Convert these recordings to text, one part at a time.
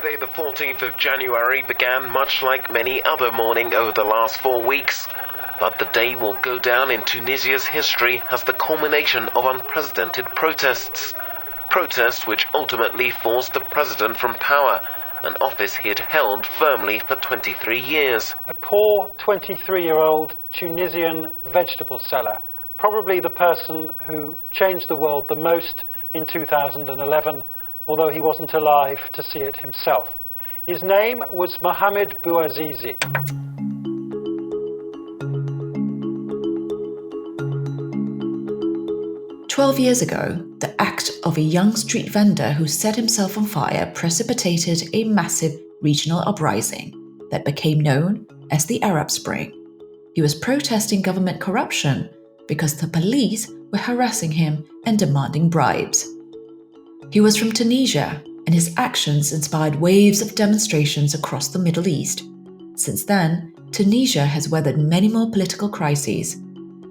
Friday the 14th of January began much like many other morning over the last 4 weeks, but the day will go down in Tunisia's history as the culmination of unprecedented protests. Protests which ultimately forced the president from power, an office he had held firmly for 23 years. A poor 23-year-old Tunisian vegetable seller, probably the person who changed the world the most in 2011, although he wasn't alive to see it himself. His name was Mohamed Bouazizi. "12 years ago, the act of a young street vendor who set himself on fire precipitated a massive regional uprising that became known as the Arab Spring. He was protesting government corruption because the police were harassing him and demanding bribes. He was from Tunisia, and his actions inspired waves of demonstrations across the Middle East. Since then, Tunisia has weathered many more political crises.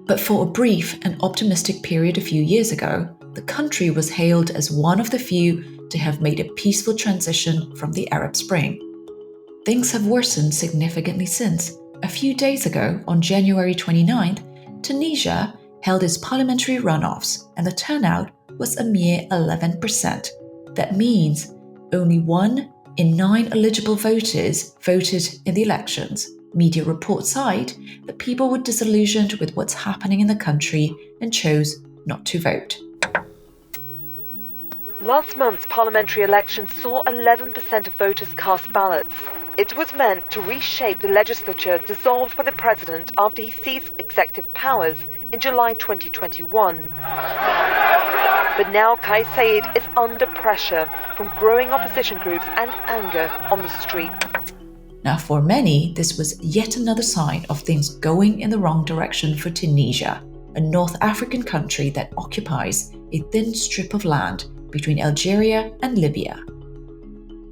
But for a brief and optimistic period a few years ago, the country was hailed as one of the few to have made a peaceful transition from the Arab Spring. Things have worsened significantly since. A few days ago, on January 29th, Tunisia held its parliamentary runoffs, and the turnout was a mere 11%. That means only 1 in 9 eligible voters voted in the elections. Media reports cite that people were disillusioned with what's happening in the country and chose not to vote. Last month's parliamentary election saw 11% of voters cast ballots. It was meant to reshape the legislature dissolved by the president after he seized executive powers in July 2021. But now Kais Saied is under pressure from growing opposition groups and anger on the street. Now, for many, this was yet another sign of things going in the wrong direction for Tunisia, a North African country that occupies a thin strip of land between Algeria and Libya.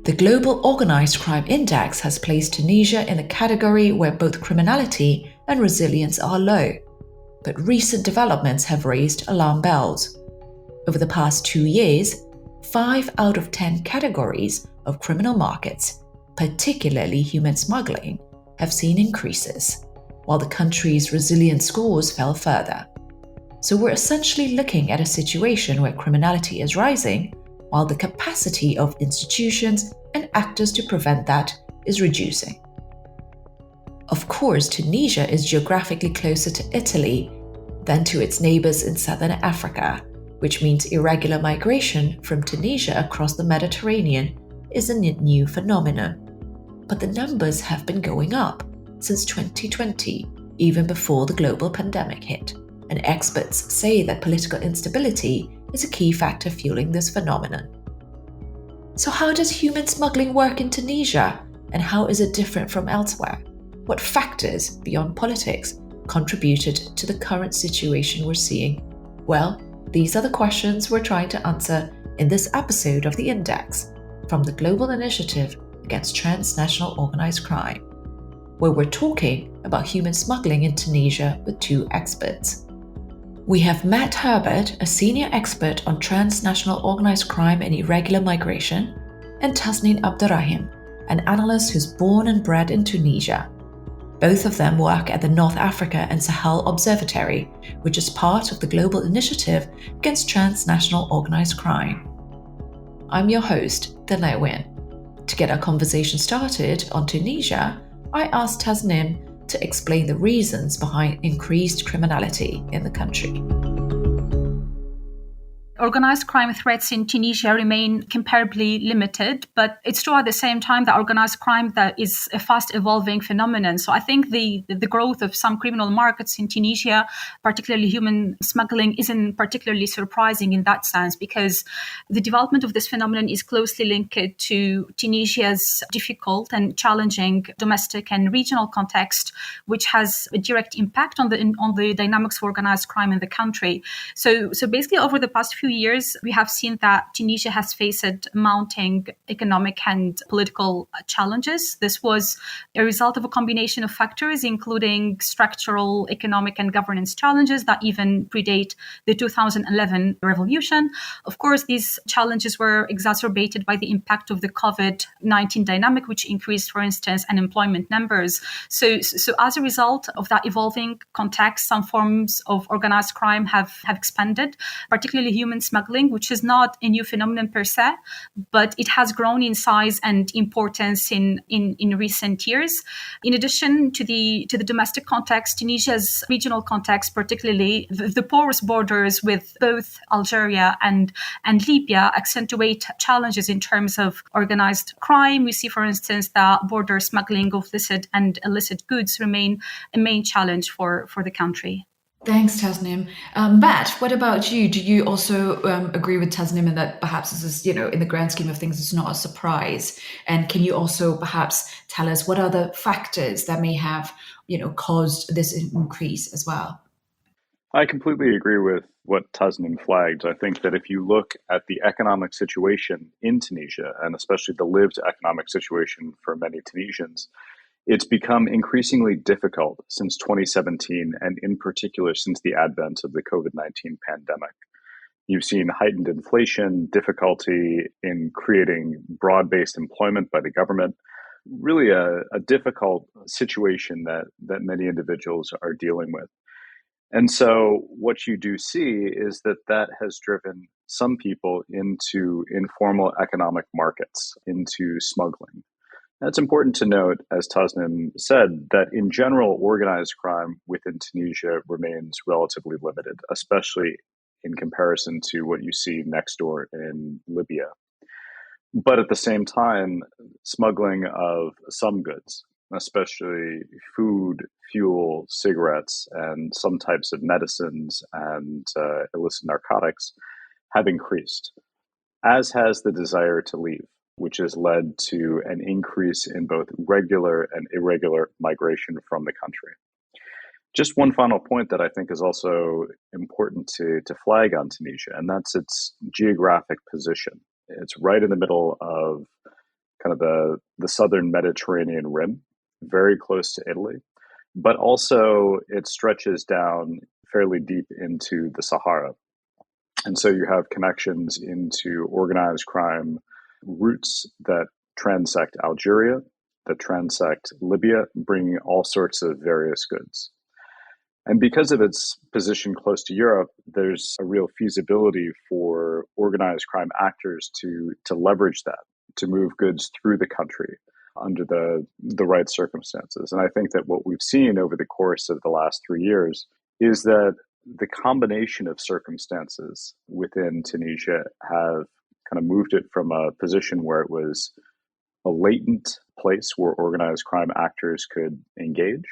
The Global Organized Crime Index has placed Tunisia in a category where both criminality and resilience are low. But recent developments have raised alarm bells. Over the past 2 years, 5 out of 10 categories of criminal markets, particularly human smuggling, have seen increases, while the country's resilience scores fell further. So we're essentially looking at a situation where criminality is rising, while the capacity of institutions and actors to prevent that is reducing. Of course, Tunisia is geographically closer to Italy than to its neighbors in southern Africa, which means irregular migration from Tunisia across the Mediterranean isn't a new phenomenon. But the numbers have been going up since 2020, even before the global pandemic hit, and experts say that political instability is a key factor fueling this phenomenon. So how does human smuggling work in Tunisia, and how is it different from elsewhere? What factors, beyond politics, contributed to the current situation we're seeing? Well, these are the questions we're trying to answer in this episode of The Index, from the Global Initiative Against Transnational Organized Crime, where we're talking about human smuggling in Tunisia with 2 experts. We have Matt Herbert, a senior expert on transnational organized crime and irregular migration, and Tasneem Abderrahim, an analyst who's born and bred in Tunisia. Both of them work at the North Africa and Sahel Observatory, which is part of the Global Initiative Against Transnational Organized Crime. I'm your host, Danai Nguyen. To get our conversation started on Tunisia, I asked Tasneem to explain the reasons behind increased criminality in the country. Organized crime threats in Tunisia remain comparably limited, but it's true at the same time that organized crime that is a fast evolving phenomenon. So I think the growth of some criminal markets in Tunisia, particularly human smuggling, isn't particularly surprising in that sense, because the development of this phenomenon is closely linked to Tunisia's difficult and challenging domestic and regional context, which has a direct impact on the dynamics of organized crime in the country. So basically over the past few years, we have seen that Tunisia has faced mounting economic and political challenges. This was a result of a combination of factors, including structural, economic, and governance challenges that even predate the 2011 revolution. Of course, these challenges were exacerbated by the impact of the COVID-19 dynamic, which increased, for instance, unemployment numbers. So as a result of that evolving context, some forms of organized crime have expanded, particularly human smuggling, which is not a new phenomenon per se, but it has grown in size and importance in recent years. In addition to the domestic context, Tunisia's regional context, particularly the porous borders with both Algeria and Libya, accentuate challenges in terms of organized crime. We see, for instance, that border smuggling of licit and illicit goods remain a main challenge for the country. Thanks, Tasnim. Matt, what about you? Do you also agree with Tasnim in that perhaps this is, in the grand scheme of things, it's not a surprise? And can you also perhaps tell us what are the factors that may have, caused this increase as well? I completely agree with what Tasnim flagged. I think that if you look at the economic situation in Tunisia, and especially the lived economic situation for many Tunisians, it's become increasingly difficult since 2017, and in particular since the advent of the COVID-19 pandemic. You've seen heightened inflation, difficulty in creating broad-based employment by the government, really a difficult situation that many individuals are dealing with. And so what you do see is that has driven some people into informal economic markets, into smuggling. It's important to note, as Tasnim said, that in general, organized crime within Tunisia remains relatively limited, especially in comparison to what you see next door in Libya. But at the same time, smuggling of some goods, especially food, fuel, cigarettes, and some types of medicines and illicit narcotics, have increased, as has the desire to leave, which has led to an increase in both regular and irregular migration from the country. Just one final point that I think is also important to flag on Tunisia, and that's its geographic position. It's right in the middle of kind of the southern Mediterranean rim, very close to Italy, but also it stretches down fairly deep into the Sahara. And so you have connections into organized crime routes that transect Algeria, that transect Libya, bringing all sorts of various goods. And because of its position close to Europe, there's a real feasibility for organized crime actors to leverage that, to move goods through the country under the right circumstances. And I think that what we've seen over the course of the last 3 years is that the combination of circumstances within Tunisia have kind of moved it from a position where it was a latent place where organized crime actors could engage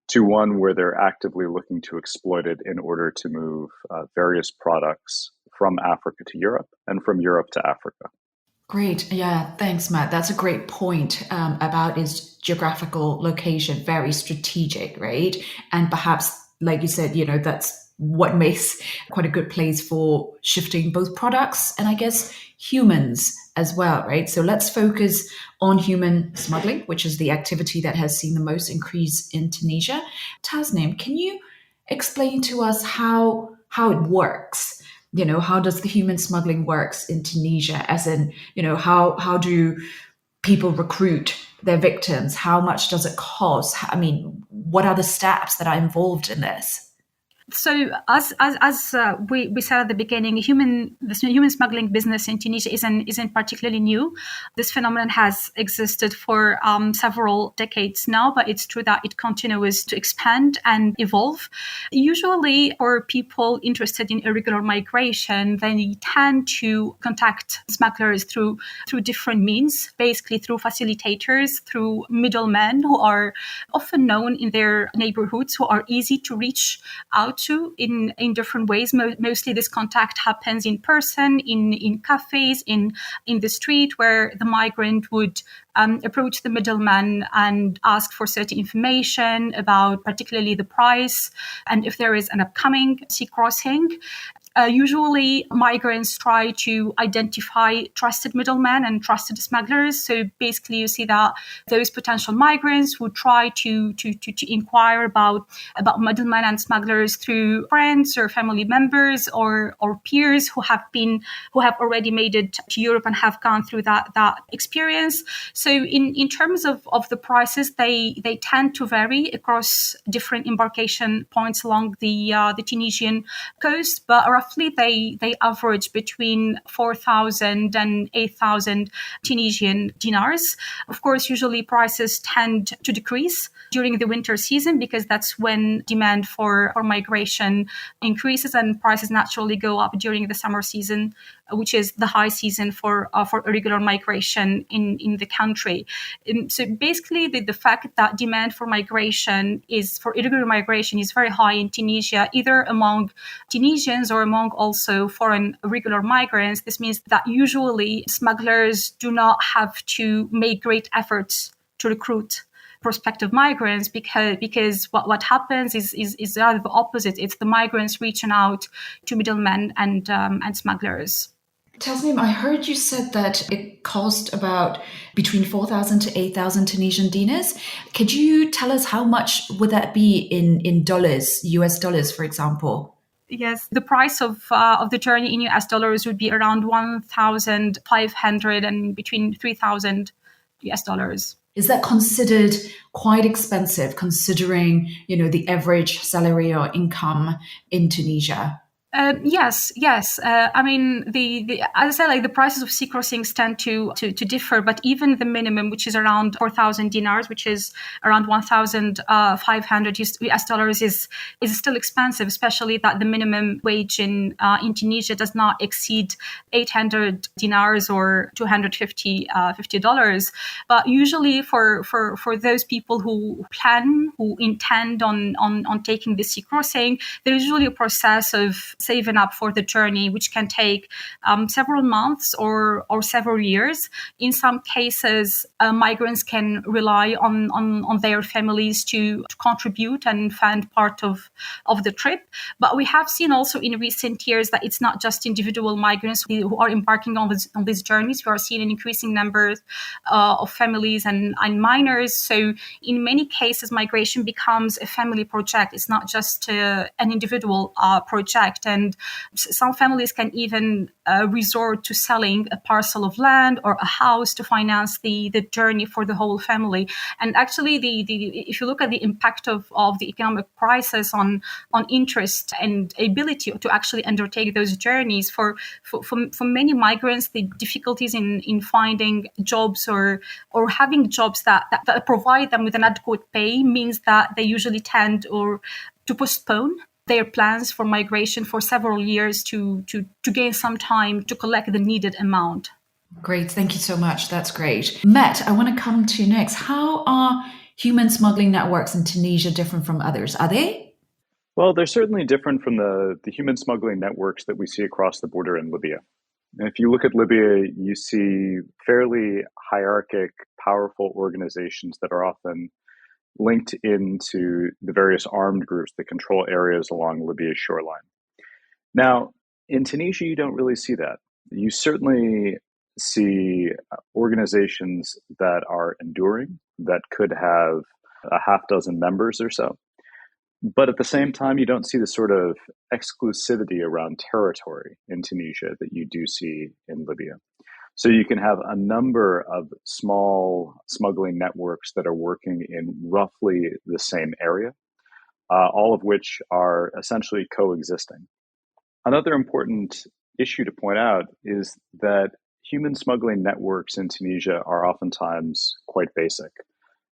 to one where they're actively looking to exploit it in order to move various products from Africa to Europe and from Europe to Africa. Great. Yeah, thanks, Matt. That's a great point about its geographical location, very strategic, right? And perhaps, like you said, that's what makes quite a good place for shifting both products and I guess humans as well, right? So let's focus on human smuggling, which is the activity that has seen the most increase in Tunisia. Tasnim, can you explain to us how it works? How does the human smuggling works in Tunisia? As in, how do people recruit their victims? How much does it cost? I mean, what are the steps that are involved in this? So, as we said at the beginning, the human smuggling business in Tunisia isn't particularly new. This phenomenon has existed for several decades now, but it's true that it continues to expand and evolve. Usually, for people interested in irregular migration, they tend to contact smugglers through different means, basically through facilitators, through middlemen who are often known in their neighborhoods, who are easy to reach out to in different ways. Mostly this contact happens in person, in cafes, in the street, where the migrant would approach the middleman and ask for certain information about particularly the price and if there is an upcoming sea crossing. Usually, migrants try to identify trusted middlemen and trusted smugglers. So basically, you see that those potential migrants would try to inquire about middlemen and smugglers through friends or family members or peers who have already made it to Europe and have gone through that experience. So in terms of the prices, they tend to vary across different embarkation points along the Tunisian coast, but roughly they average between 4,000 and 8,000 Tunisian dinars. Of course, usually prices tend to decrease during the winter season because that's when demand for migration increases, and prices naturally go up during the summer season, which is the high season for irregular migration in the country. So basically, the fact that demand for irregular migration is very high in Tunisia, either among Tunisians or among also foreign irregular migrants. This means that usually smugglers do not have to make great efforts to recruit prospective migrants because what happens is rather the opposite. It's the migrants reaching out to middlemen and smugglers. Tasneem, I heard you said that it cost about between 4,000 to 8,000 Tunisian dinars. Could you tell us how much would that be in dollars, US dollars, for example? Yes, the price of the journey in US dollars would be around 1,500 and between 3,000 US dollars. Is that considered quite expensive considering, the average salary or income in Tunisia? Yes. I mean, as I said, the prices of sea crossings tend to differ, but even the minimum, which is around 4,000 dinars, which is around 1,500 US dollars, is still expensive, especially that the minimum wage in Tunisia does not exceed 800 dinars or $250. But usually for those people who intend on taking the sea crossing, there is usually a process of saving up for the journey, which can take several months or several years. In some cases, migrants can rely on their families to contribute and fund part of the trip. But we have seen also in recent years that it's not just individual migrants who are embarking on these journeys. We are seeing an increasing number of families and minors. So in many cases, migration becomes a family project. It's not just an individual project. And some families can even resort to selling a parcel of land or a house to finance the journey for the whole family. And actually, if you look at the impact of the economic crisis on interest and ability to actually undertake those journeys, for many migrants, the difficulties in finding jobs or having jobs that provide them with an adequate pay means that they usually tend to postpone their plans for migration for several years to gain some time to collect the needed amount. Great. Thank you so much. That's great. Matt, I want to come to you next. How are human smuggling networks in Tunisia different from others? Are they? Well, they're certainly different from the human smuggling networks that we see across the border in Libya. And if you look at Libya, you see fairly hierarchic, powerful organizations that are often linked into the various armed groups that control areas along Libya's shoreline. Now, in Tunisia, you don't really see that. You certainly see organizations that are enduring, that could have a half dozen members or so. But at the same time, you don't see the sort of exclusivity around territory in Tunisia that you do see in Libya. So you can have a number of small smuggling networks that are working in roughly the same area, all of which are essentially coexisting. Another important issue to point out is that human smuggling networks in Tunisia are oftentimes quite basic,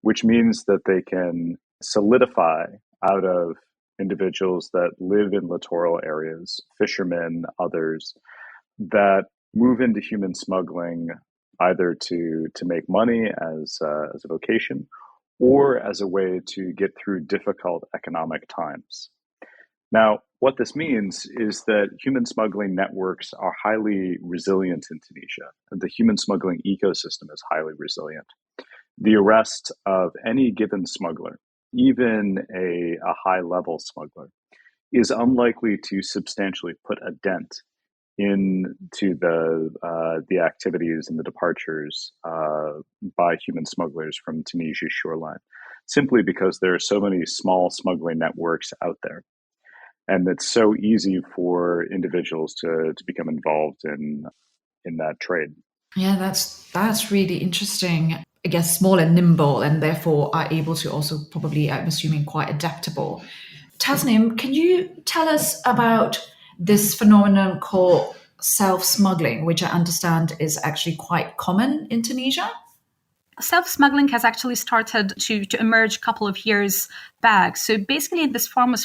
which means that they can solidify out of individuals that live in littoral areas, fishermen, others, that move into human smuggling either to make money as a vocation or as a way to get through difficult economic times. Now, what this means is that human smuggling networks are highly resilient in Tunisia. The human smuggling ecosystem is highly resilient. The arrest of any given smuggler, even a high-level smuggler, is unlikely to substantially put a dent into the activities and the departures by human smugglers from Tunisia's shoreline, simply because there are so many small smuggling networks out there. And it's so easy for individuals to become involved in that trade. Yeah, that's really interesting. I guess small and nimble, and therefore are able to also probably, I'm assuming, quite adaptable. Tasnim, can you tell us about this phenomenon called self-smuggling, which I understand is actually quite common in Tunisia? Self-smuggling has actually started to emerge a couple of years back. So basically, this form of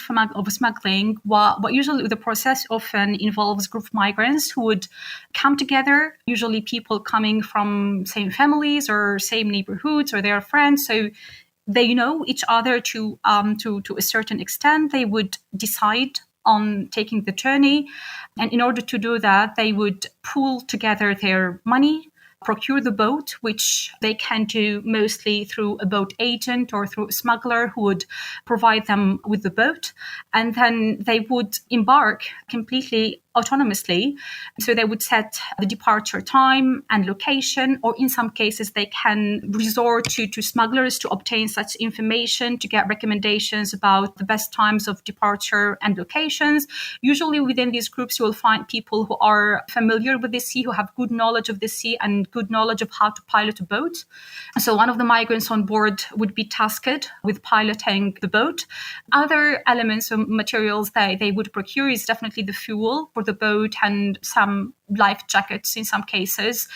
smuggling, what usually the process often involves group of migrants who would come together, usually people coming from same families or same neighborhoods or their friends. So they know each other to a certain extent. They would decide on taking the journey. And in order to do that, they would pool together their money, procure the boat, which they can do mostly through a boat agent or through a smuggler who would provide them with the boat. And then they would embark completely autonomously. So they would set the departure time and location, or in some cases, they can resort to smugglers to obtain such information, to get recommendations about the best times of departure and locations. Usually within these groups, you will find people who are familiar with the sea, who have good knowledge of the sea and good knowledge of how to pilot a boat. So one of the migrants on board would be tasked with piloting the boat. Other elements or materials that they would procure is definitely the fuel for the boat and some life jackets in some cases.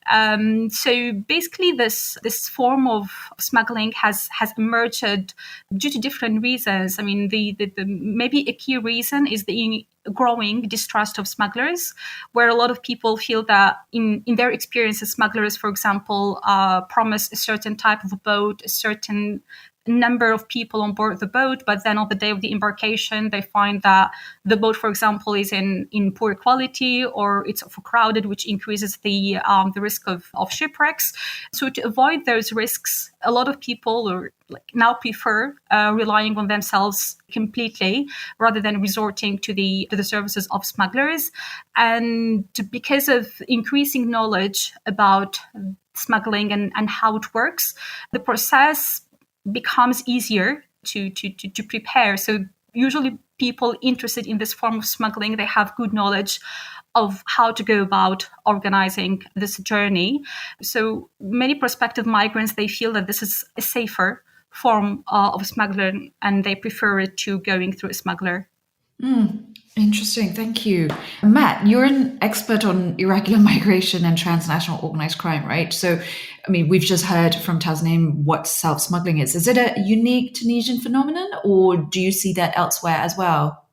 So basically this form of smuggling has emerged due to different reasons. I mean, the maybe a key reason is the growing distrust of smugglers, where a lot of people feel that in their experiences, smugglers, for example, promise a certain type of a boat, a certain number of people on board the boat, but then on the day of the embarkation, they find that the boat, for example, is in poor quality or it's overcrowded, which increases the risk of shipwrecks. So to avoid those risks, a lot of people now prefer relying on themselves completely rather than resorting to the services of smugglers. And because of increasing knowledge about smuggling and how it works, the process becomes easier to prepare. So usually people interested in this form of smuggling, they have good knowledge of how to go about organizing this journey. So many prospective migrants, they feel that this is a safer form of smuggling and they prefer it to going through a smuggler. Interesting. Thank you. Matt, you're an expert on irregular migration and transnational organized crime, right? So, I mean, we've just heard from Tasnim what self-smuggling is. Is it a unique Tunisian phenomenon, or do you see that elsewhere as well?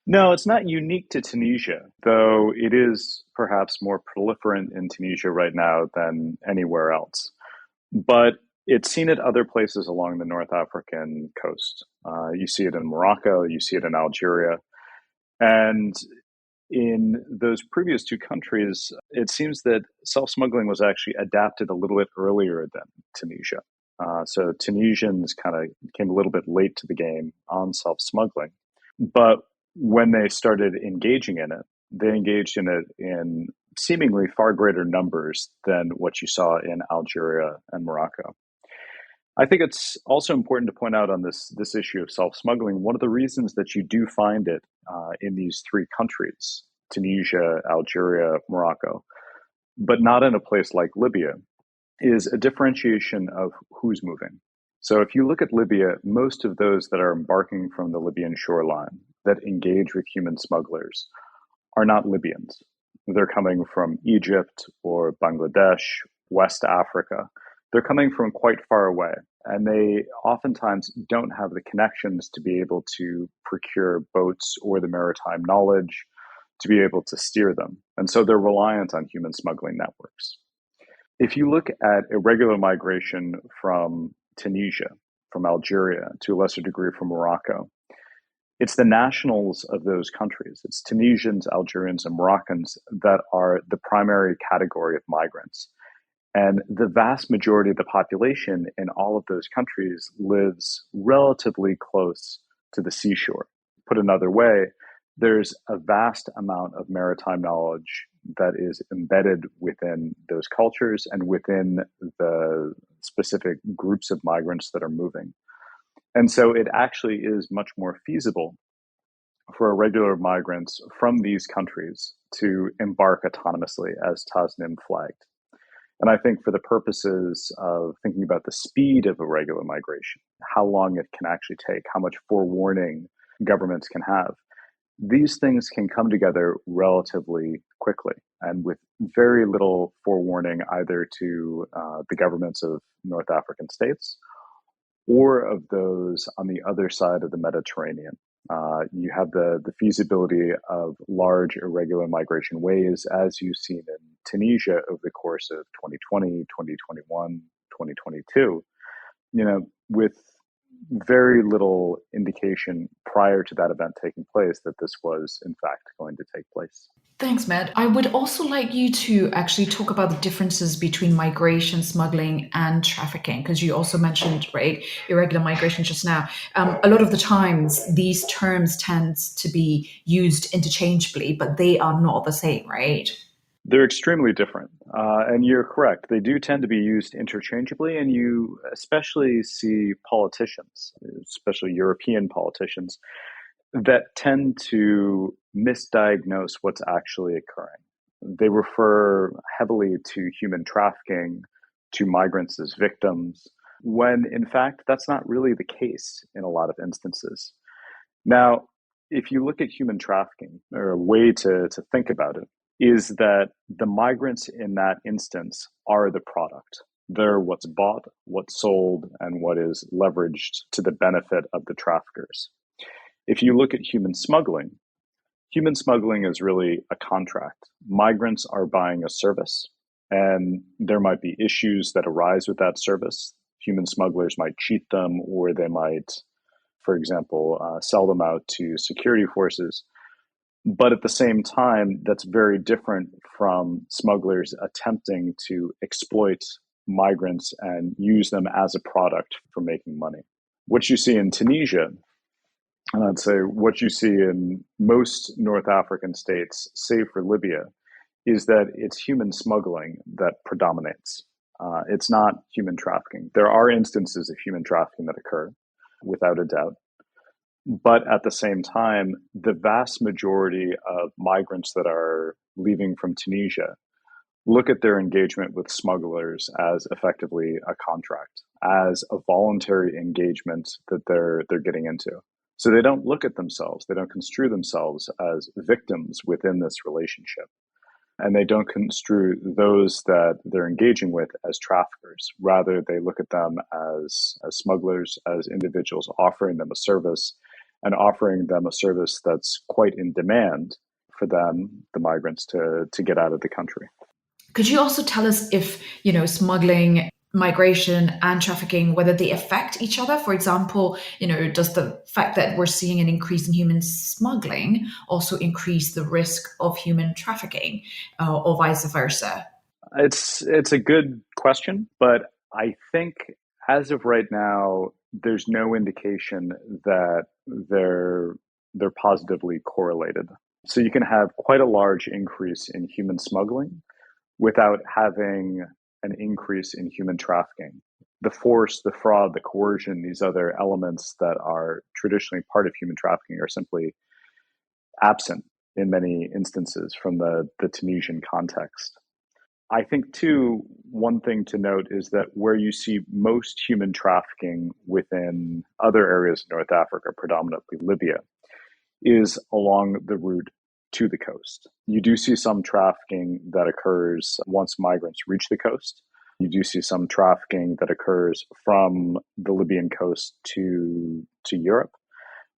No, it's not unique to Tunisia, though it is perhaps more proliferant in Tunisia right now than anywhere else. But it's seen at other places along the North African coast. You see it in Morocco, you see it in Algeria. And in those previous two countries, it seems that self-smuggling was actually adapted a little bit earlier than Tunisia. So Tunisians kind of came a little bit late to the game on self-smuggling. But when they started engaging in it, they engaged in it in seemingly far greater numbers than what you saw in Algeria and Morocco. I think it's also important to point out on this issue of self-smuggling, one of the reasons that you do find it in these three countries, Tunisia, Algeria, Morocco, but not in a place like Libya, is a differentiation of who's moving. So if you look at Libya, most of those that are embarking from the Libyan shoreline that engage with human smugglers are not Libyans. They're coming from Egypt or Bangladesh, West Africa. They're coming from quite far away, and they oftentimes don't have the connections to be able to procure boats or the maritime knowledge to be able to steer them. And so they're reliant on human smuggling networks. If you look at irregular migration from Tunisia, from Algeria, to a lesser degree from Morocco, it's the nationals of those countries. It's Tunisians, Algerians, and Moroccans that are the primary category of migrants. And the vast majority of the population in all of those countries lives relatively close to the seashore. Put another way, There's a vast amount of maritime knowledge that is embedded within those cultures and within the specific groups of migrants that are moving. And so it actually is much more feasible for irregular migrants from these countries to embark autonomously, as Tasnim flagged. And I think for the purposes of thinking about the speed of irregular migration, how long it can actually take, how much forewarning governments can have, these things can come together relatively quickly and with very little forewarning either to the governments of North African states or of those on the other side of the Mediterranean. You have the feasibility of large irregular migration waves, as you've seen in Tunisia over the course of 2020, 2021, 2022, with very little indication prior to that event taking place that this was, in fact, going to take place. Thanks, Matt. I would also like you to actually talk about the differences between migration, smuggling, and trafficking, because you also mentioned, right, irregular migration just now. A lot of the times, these terms tend to be used interchangeably, but they are not the same, right? They're extremely different. And you're correct. They do tend to be used interchangeably, and you especially see politicians, especially European politicians, that tend to misdiagnose what's actually occurring. They refer heavily to human trafficking, to migrants as victims, when in fact that's not really the case in a lot of instances. Now, if you look at human trafficking, or a way to think about it, is that the migrants in that instance are the product. They're what's bought, what's sold, and what is leveraged to the benefit of the traffickers. If you look at human smuggling is really a contract. Migrants are buying a service, and there might be issues that arise with that service. Human smugglers might cheat them, or they might, for example, sell them out to security forces. But at the same time, that's very different from smugglers attempting to exploit migrants and use them as a product for making money. What you see in Tunisia, and I'd say what you see in most North African states, save for Libya, is that it's human smuggling that predominates. It's not human trafficking. There are instances of human trafficking that occur, without a doubt. But at the same time, the vast majority of migrants that are leaving from Tunisia look at their engagement with smugglers as effectively a contract, as a voluntary engagement that they're getting into. So they don't look at themselves, they don't construe themselves as victims within this relationship. And they don't construe those that they're engaging with as traffickers. Rather, they look at them as smugglers, as individuals offering them a service, and offering them a service that's quite in demand for them, the migrants, to get out of the country. Could you also tell us if, smuggling, migration, and trafficking, whether they affect each other? For example, does the fact that we're seeing an increase in human smuggling also increase the risk of human trafficking, or vice versa? It's a good question, but I think as of right now, there's no indication that they're positively correlated. So you can have quite a large increase in human smuggling without having an increase in human trafficking. The force, the fraud, the coercion, these other elements that are traditionally part of human trafficking are simply absent in many instances from the Tunisian context. I think, too, one thing to note is that where you see most human trafficking within other areas of North Africa, predominantly Libya, is along the route to the coast. You do see some trafficking that occurs once migrants reach the coast. You do see some trafficking that occurs from the Libyan coast to Europe.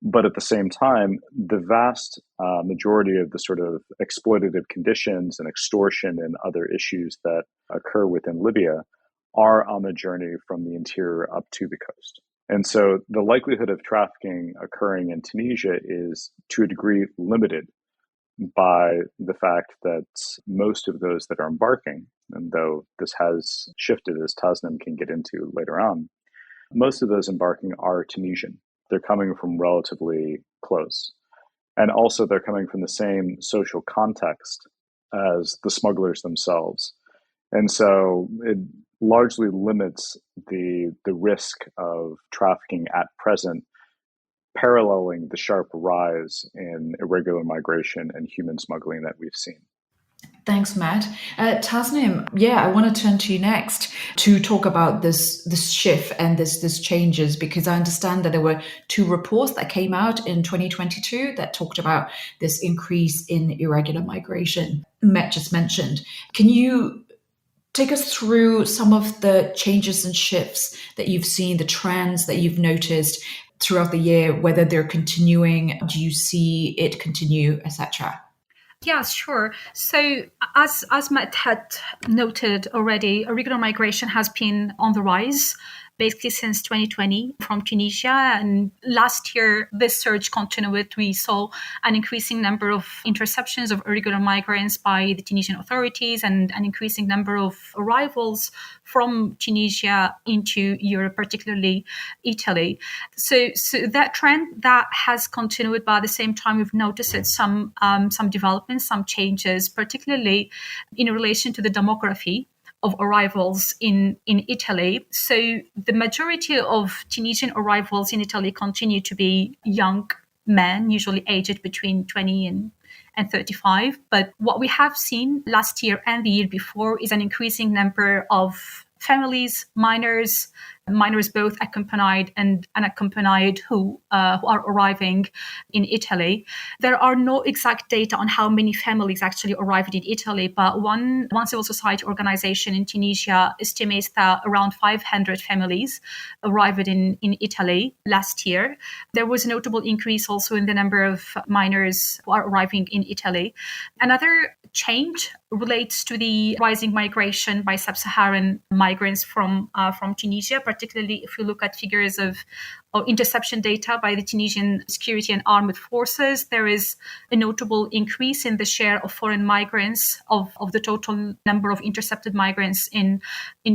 But at the same time, the vast majority of the sort of exploitative conditions and extortion and other issues that occur within Libya are on the journey from the interior up to the coast. And so the likelihood of trafficking occurring in Tunisia is to a degree limited by the fact that most of those that are embarking, and though this has shifted as Tasnim can get into later on, most of those embarking are Tunisian. They're coming from relatively close. And also, they're coming from the same social context as the smugglers themselves. And so it largely limits the risk of trafficking at present, paralleling the sharp rise in irregular migration and human smuggling that we've seen. Thanks, Matt. Tasnim, I want to turn to you next to talk about this shift and this changes, because I understand that there were two reports that came out in 2022 that talked about this increase in irregular migration Matt just mentioned. Can you take us through some of the changes and shifts that you've seen, the trends that you've noticed throughout the year, whether they're continuing, do you see it continue, etc.? Yeah, sure. So as Matt had noted already, irregular migration has been on the rise basically since 2020 from Tunisia. And last year, this surge continued. We saw an increasing number of interceptions of irregular migrants by the Tunisian authorities and an increasing number of arrivals from Tunisia into Europe, particularly Italy. So that trend that has continued, but at the same time, we've noticed some developments, some changes, particularly in relation to the demography of arrivals in Italy. So the majority of Tunisian arrivals in Italy continue to be young men, usually aged between 20 and 35. But what we have seen last year and the year before is an increasing number of families, minors both accompanied and unaccompanied who are arriving in Italy. There are no exact data on how many families actually arrived in Italy, but one civil society organization in Tunisia estimates that around 500 families arrived in Italy last year. There was a notable increase also in the number of minors who are arriving in Italy. Another change relates to the rising migration by sub-Saharan migrants from Tunisia, particularly if you look at figures of interception data by the Tunisian security and armed forces. There is a notable increase in the share of foreign migrants of the total number of intercepted migrants in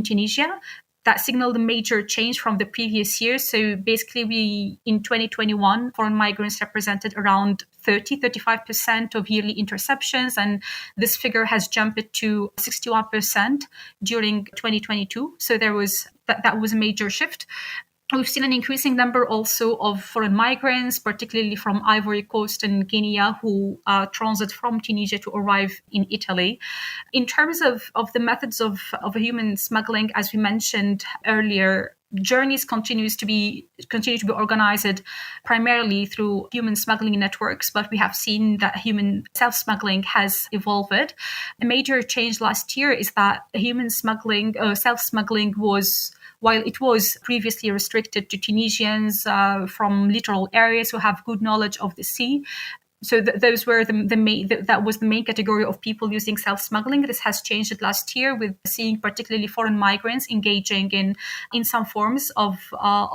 Tunisia. That signaled a major change from the previous year. So basically, in 2021, foreign migrants represented around 35% of yearly interceptions, and this figure has jumped to 61% during 2022. So that was a major shift. We've seen an increasing number also of foreign migrants, particularly from Ivory Coast and Guinea, who transit from Tunisia to arrive in Italy. In terms of the methods of human smuggling, as we mentioned earlier, journeys continue to be organized primarily through human smuggling networks, but we have seen that human self-smuggling has evolved. A major change last year is that human smuggling, self-smuggling was, while it was previously restricted to Tunisians from littoral areas who have good knowledge of the sea, so those were that was the main category of people using self-smuggling. This has changed last year with seeing particularly foreign migrants engaging in some forms of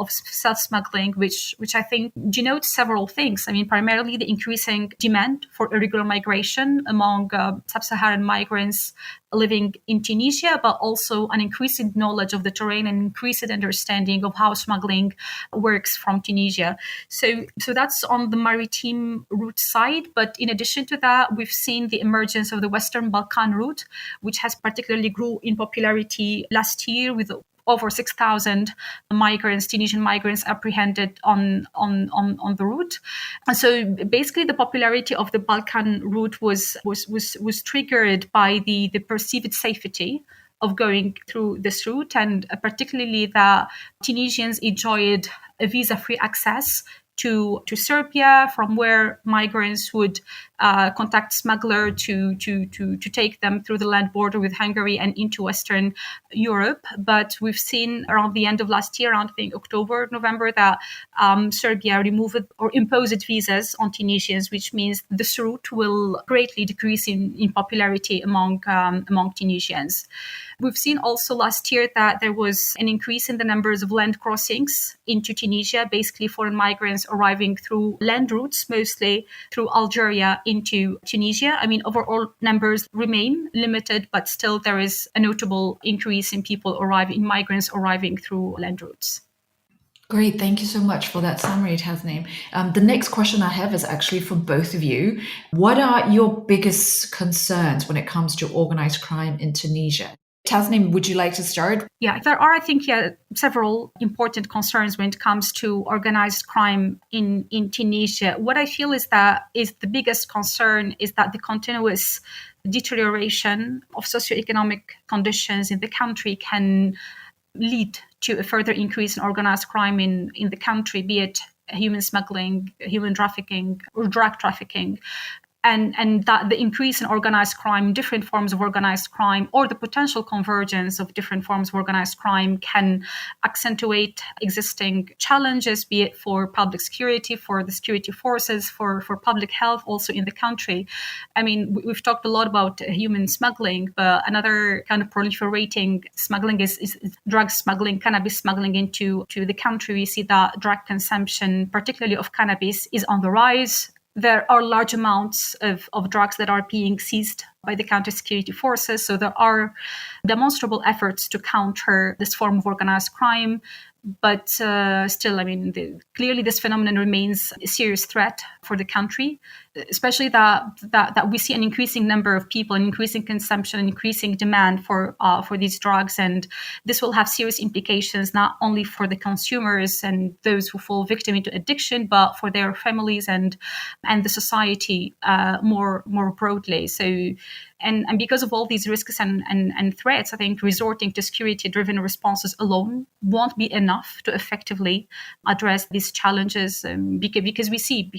self-smuggling, which I think denotes several things. I mean, primarily the increasing demand for irregular migration among sub-Saharan migrants living in Tunisia, but also an increasing knowledge of the terrain and increased understanding of how smuggling works from Tunisia. So that's on the maritime route side. But in addition to that, we've seen the emergence of the Western Balkan route, which has particularly grew in popularity last year with over 6,000 Tunisian migrants apprehended on the route. And so basically the popularity of the Balkan route was triggered by the perceived safety of going through this route, and particularly that Tunisians enjoyed a visa-free access to Serbia, from where migrants would contact smuggler to take them through the land border with Hungary and into Western Europe. But we've seen around the end of last year, around I think October, November, that Serbia removed or imposed visas on Tunisians, which means this route will greatly decrease in popularity among Tunisians. We've seen also last year that there was an increase in the numbers of land crossings into Tunisia, basically foreign migrants arriving through land routes, mostly through Algeria into Tunisia. I mean, overall numbers remain limited, but still there is a notable increase in migrants arriving through land routes. Great. Thank you so much for that summary, Tasneem. The next question I have is actually for both of you. What are your biggest concerns when it comes to organized crime in Tunisia? Tasneem, would you like to start? Yeah, there are, I think, several important concerns when it comes to organized crime in Tunisia. What I feel is the biggest concern is that the continuous deterioration of socioeconomic conditions in the country can lead to a further increase in organized crime in the country, be it human smuggling, human trafficking, or drug trafficking. And that the increase in organized crime, different forms of organized crime, or the potential convergence of different forms of organized crime can accentuate existing challenges, be it for public security, for the security forces, for public health, also in the country. I mean, we've talked a lot about human smuggling, but another kind of proliferating smuggling is drug smuggling, cannabis smuggling into the country. We see that drug consumption, particularly of cannabis, is on the rise. There are large amounts of drugs that are being seized by the counter-security forces. So there are demonstrable efforts to counter this form of organized crime. But still, I mean, clearly this phenomenon remains a serious threat for the country, especially that we see an increasing number of people, an increasing consumption, an increasing demand for these drugs. And this will have serious implications not only for the consumers and those who fall victim into addiction, but for their families and the society more broadly. So, and because of all these risks and threats, I think resorting to security-driven responses alone won't be enough to effectively address these challenges. Because we see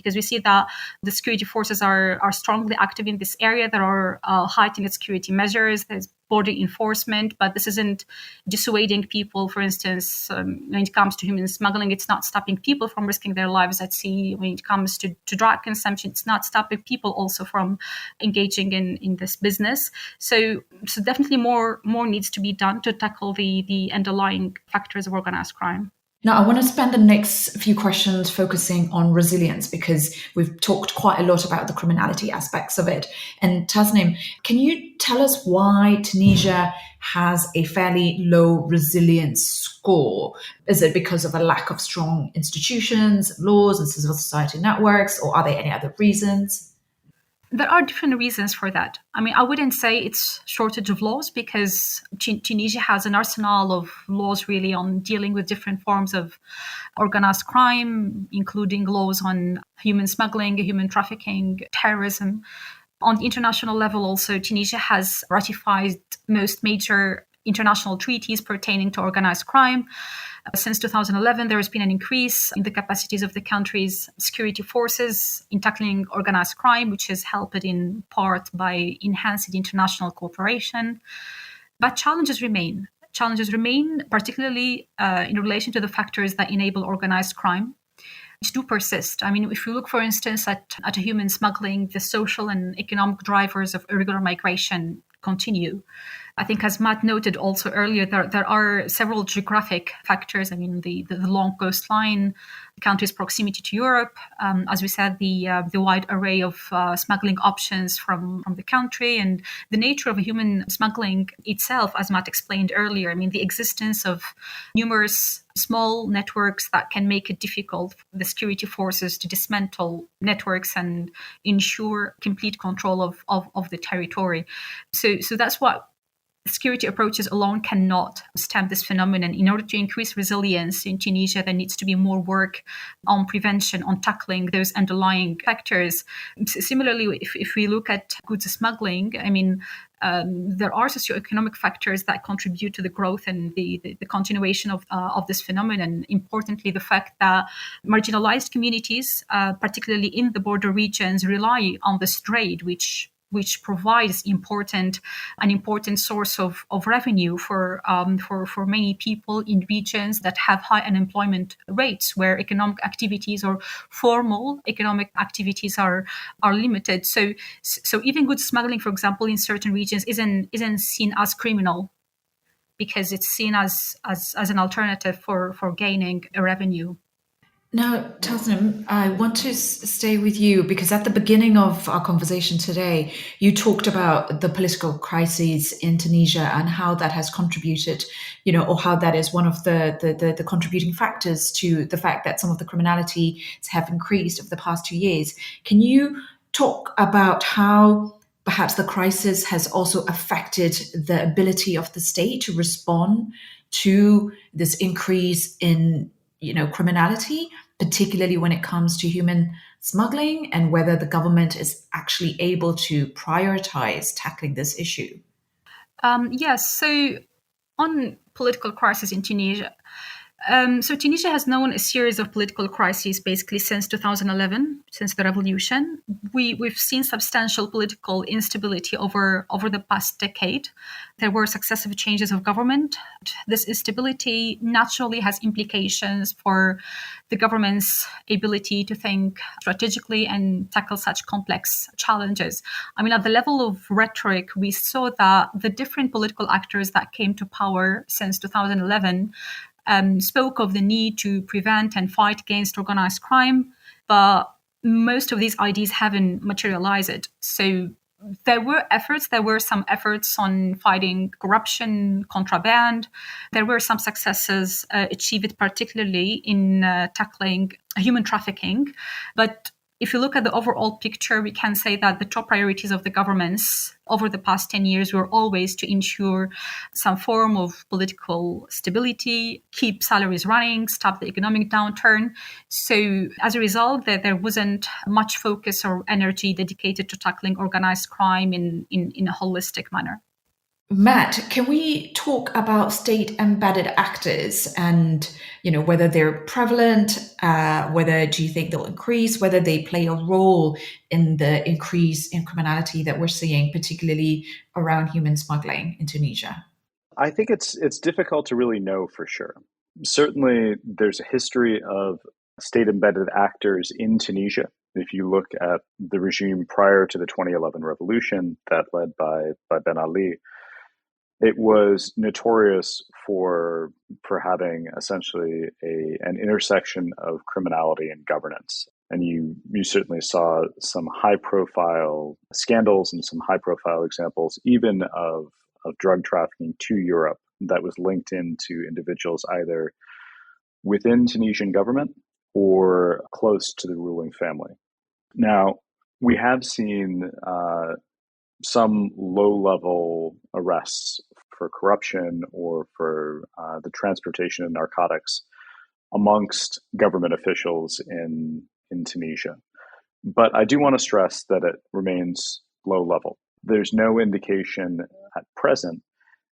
that the security forces are strongly active in this area. There are heightened security measures. There's border enforcement, but this isn't dissuading people. For instance, when it comes to human smuggling, it's not stopping people from risking their lives at sea. When it comes to drug consumption, it's not stopping people also from engaging in this business. So definitely more needs to be done to tackle the underlying factors of organized crime. Now, I want to spend the next few questions focusing on resilience because we've talked quite a lot about the criminality aspects of it. And Tasneem, can you tell us why Tunisia has a fairly low resilience score? Is it because of a lack of strong institutions, laws, and civil society networks, or are there any other reasons? There are different reasons for that. I mean, I wouldn't say it's shortage of laws because Tunisia has an arsenal of laws really on dealing with different forms of organized crime, including laws on human smuggling, human trafficking, terrorism. On the international level, also, Tunisia has ratified most major international treaties pertaining to organized crime. Since 2011, there has been an increase in the capacities of the country's security forces in tackling organized crime, which is helped in part by enhanced international cooperation. But challenges remain. Challenges remain, particularly in relation to the factors that enable organized crime, which do persist. I mean, if you look, for instance, at human smuggling, the social and economic drivers of irregular migration continue. I think, as Matt noted also earlier, there are several geographic factors. I mean, the long coastline, the country's proximity to Europe, as we said, the wide array of smuggling options from the country, and the nature of human smuggling itself, as Matt explained earlier. I mean, the existence of numerous small networks that can make it difficult for the security forces to dismantle networks and ensure complete control of the territory. So that's what security approaches alone cannot stem this phenomenon. In order to increase resilience in Tunisia, there needs to be more work on prevention, on tackling those underlying factors. Similarly, if we look at goods smuggling, I mean, there are socioeconomic factors that contribute to the growth and the continuation of this phenomenon. Importantly, the fact that marginalized communities, particularly in the border regions, rely on this trade, which provides an important source of revenue for many people in regions that have high unemployment rates, where economic activities or formal economic activities are limited. So even goods smuggling, for example, in certain regions isn't seen as criminal because it's seen as an alternative for gaining a revenue. Now, Tasnim, I want to stay with you because at the beginning of our conversation today, you talked about the political crises in Tunisia and how that has contributed, or how that is one of the contributing factors to the fact that some of the criminality have increased over the past 2 years. Can you talk about how perhaps the crisis has also affected the ability of the state to respond to this increase in criminality, particularly when it comes to human smuggling, and whether the government is actually able to prioritize tackling this issue? Yes, so on political crisis in Tunisia, so Tunisia has known a series of political crises basically since 2011, since the revolution. We've seen substantial political instability over the past decade. There were successive changes of government. This instability naturally has implications for the government's ability to think strategically and tackle such complex challenges. I mean, at the level of rhetoric, we saw that the different political actors that came to power since 2011 spoke of the need to prevent and fight against organized crime, but most of these ideas haven't materialized. So there were some efforts on fighting corruption, contraband. There were some successes achieved, particularly in tackling human trafficking. But if you look at the overall picture, we can say that the top priorities of the governments over the past 10 years were always to ensure some form of political stability, keep salaries running, stop the economic downturn. So as a result, there wasn't much focus or energy dedicated to tackling organized crime in a holistic manner. Matt, can we talk about state-embedded actors and, whether they're prevalent, whether do you think they'll increase, whether they play a role in the increase in criminality that we're seeing, particularly around human smuggling in Tunisia? I think it's difficult to really know for sure. Certainly, there's a history of state-embedded actors in Tunisia. If you look at the regime prior to the 2011 revolution that led by Ben Ali, it was notorious for having essentially an intersection of criminality and governance. And you certainly saw some high profile scandals and some high profile examples, even of drug trafficking to Europe that was linked into individuals either within Tunisian government or close to the ruling family. Now, we have seen some low-level arrests for corruption or for the transportation of narcotics amongst government officials in Tunisia. But I do want to stress that it remains low level. There's no indication at present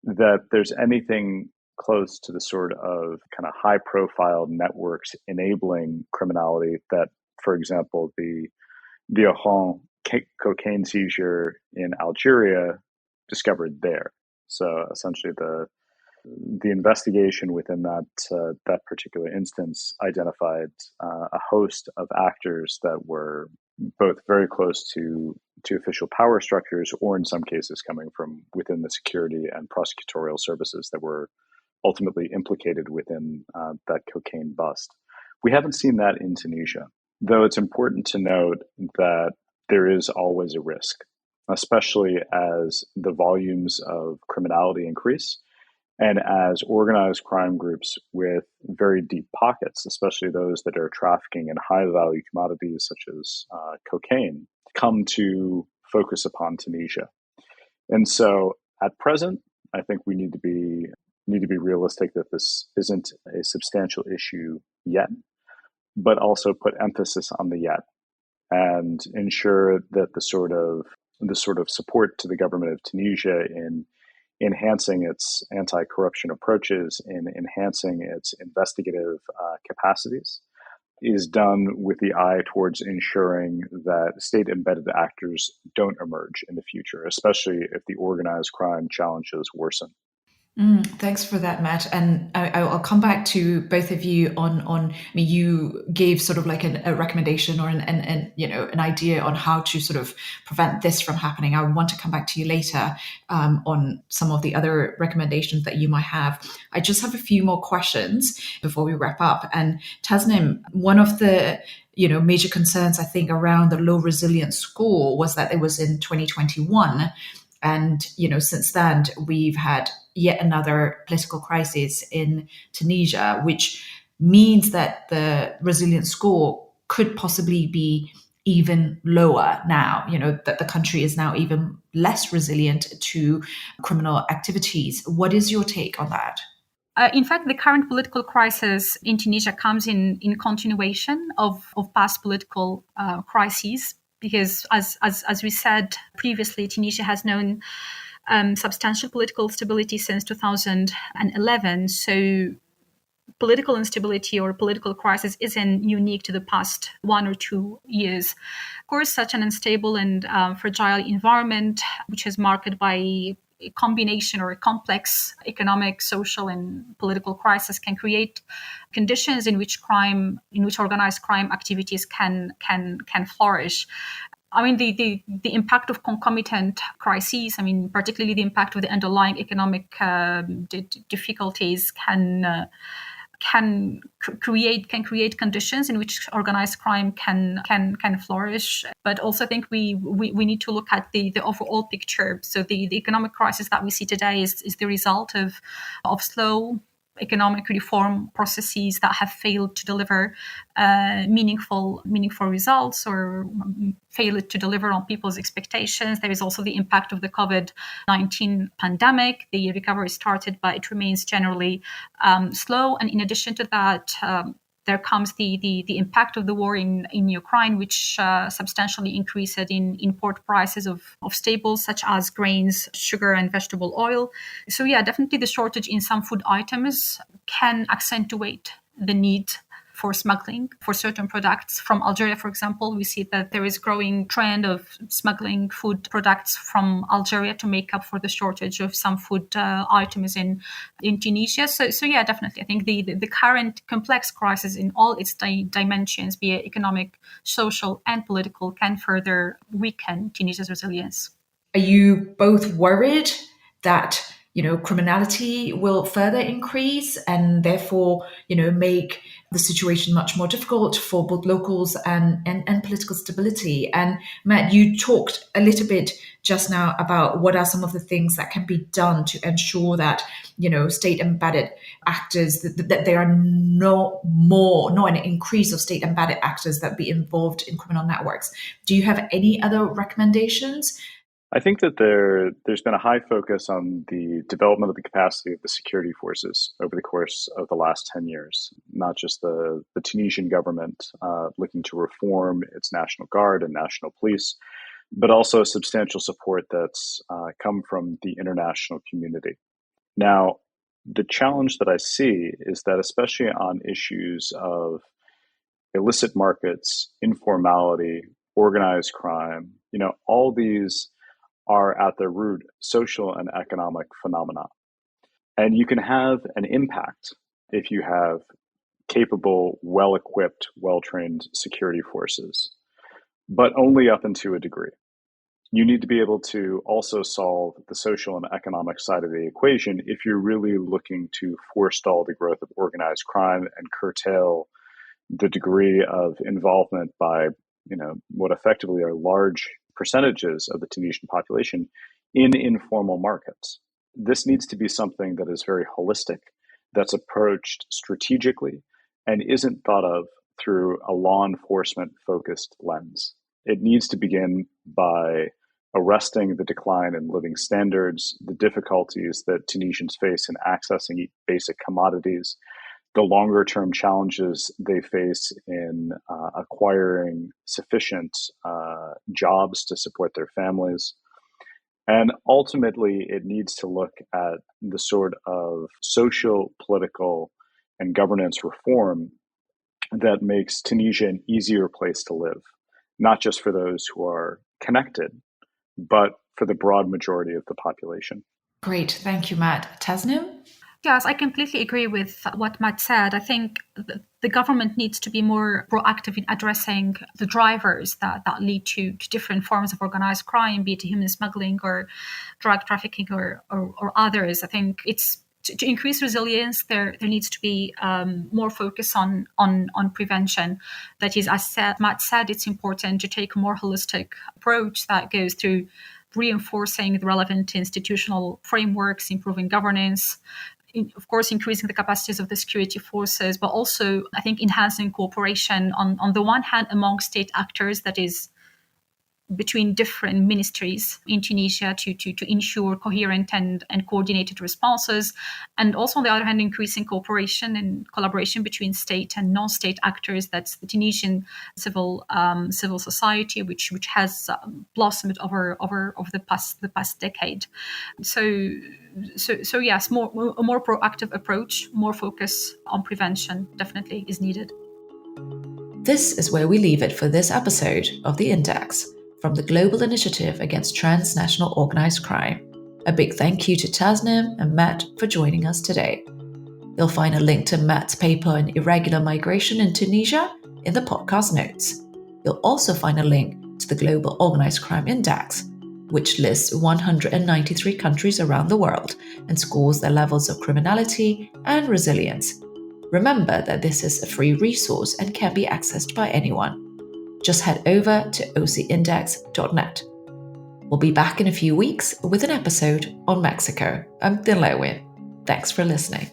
that there's anything close to the sort of kind of high-profile networks enabling criminality that, for example, the Oran cocaine seizure in Algeria discovered there. So essentially, the investigation within that particular instance identified a host of actors that were both very close to official power structures, or in some cases coming from within the security and prosecutorial services that were ultimately implicated within that cocaine bust. We haven't seen that in Tunisia, though it's important to note that there is always a risk, especially as the volumes of criminality increase and as organized crime groups with very deep pockets, especially those that are trafficking in high value commodities such as cocaine, come to focus upon Tunisia. And so at present, I think we need to be realistic that this isn't a substantial issue yet, but also put emphasis on the yet and ensure that the sort of support to the government of Tunisia in enhancing its anti-corruption approaches, in enhancing its investigative capacities, is done with the eye towards ensuring that state-embedded actors don't emerge in the future, especially if the organized crime challenges worsen. Thanks for that, Matt. And I'll come back to both of you on. I mean, you gave sort of like a recommendation or an idea on how to sort of prevent this from happening. I want to come back to you later on some of the other recommendations that you might have. I just have a few more questions before we wrap up. And Tasnim, one of the major concerns I think around the low resilience score was that it was in 2021. And, since then, we've had yet another political crisis in Tunisia, which means that the resilience score could possibly be even lower now, that the country is now even less resilient to criminal activities. What is your take on that? In fact, the current political crisis in Tunisia comes in continuation of past political crises, because as we said previously, Tunisia has known substantial political stability since 2011. So political instability or political crisis isn't unique to the past 1 or 2 years. Of course, such an unstable and fragile environment, which is marked by a combination or a complex economic, social, and political crisis, can create conditions in which organized crime activities can flourish. I mean, the impact of concomitant crises, I mean, particularly the impact of the underlying economic difficulties can create conditions in which organized crime can flourish. But also I think we need to look at the overall picture. So the economic crisis that we see today is the result of slow economic reform processes that have failed to deliver meaningful results, or failed to deliver on people's expectations. There is also the impact of the COVID-19 pandemic. The recovery started, but it remains generally slow. And in addition to that, there comes the impact of the war in Ukraine, which substantially increased in import prices of staples such as grains, sugar, and vegetable oil. So yeah, definitely the shortage in some food items can accentuate the need for smuggling for certain products from Algeria. For example, we see that there is growing trend of smuggling food products from Algeria to make up for the shortage of some food items in Tunisia. So yeah, definitely. I think the current complex crisis in all its dimensions, be it economic, social, and political, can further weaken Tunisia's resilience. Are you both worried that criminality will further increase and therefore, make the situation much more difficult for both locals and political stability? And Matt, you talked a little bit just now about what are some of the things that can be done to ensure that, state embedded actors, that there are not an increase of state embedded actors that be involved in criminal networks. Do you have any other recommendations? I think that there's been a high focus on the development of the capacity of the security forces over the course of the last 10 years, not just the Tunisian government looking to reform its National Guard and National Police, but also substantial support that's come from the international community. Now, the challenge that I see is that especially on issues of illicit markets, informality, organized crime, all these are at their root social and economic phenomena. And you can have an impact if you have capable, well-equipped, well-trained security forces, but only up into a degree. You need to be able to also solve the social and economic side of the equation if you're really looking to forestall the growth of organized crime and curtail the degree of involvement by, what effectively are large percentages of the Tunisian population in informal markets. This needs to be something that is very holistic, that's approached strategically, and isn't thought of through a law enforcement focused lens. It needs to begin by arresting the decline in living standards, the difficulties that Tunisians face in accessing basic commodities, the longer term challenges they face in acquiring sufficient jobs to support their families. And ultimately, it needs to look at the sort of social, political, and governance reform that makes Tunisia an easier place to live, not just for those who are connected, but for the broad majority of the population. Great. Thank you, Matt. Tasnim? Yes, I completely agree with what Matt said. I think the government needs to be more proactive in addressing the drivers that lead to different forms of organized crime, be it human smuggling or drug trafficking or others. I think it's to increase resilience, there needs to be more focus on prevention. That is, as Matt said, it's important to take a more holistic approach that goes through reinforcing the relevant institutional frameworks, improving governance, of course, increasing the capacities of the security forces, but also, I think, enhancing cooperation on the one hand among state actors, that is, between different ministries in Tunisia to ensure coherent and coordinated responses. And also, on the other hand, increasing cooperation and collaboration between state and non-state actors. That's the Tunisian civil society, which has blossomed over the past decade. So yes, a more proactive approach, more focus on prevention definitely is needed. This is where we leave it for this episode of The Index from the Global Initiative Against Transnational Organized Crime. A big thank you to Tasnim and Matt for joining us today. You'll find a link to Matt's paper on irregular migration in Tunisia in the podcast notes. You'll also find a link to the Global Organized Crime Index, which lists 193 countries around the world and scores their levels of criminality and resilience. Remember that this is a free resource and can be accessed by anyone. Just head over to ocindex.net. We'll be back in a few weeks with an episode on Mexico. I'm Thin Lewin. Thanks for listening.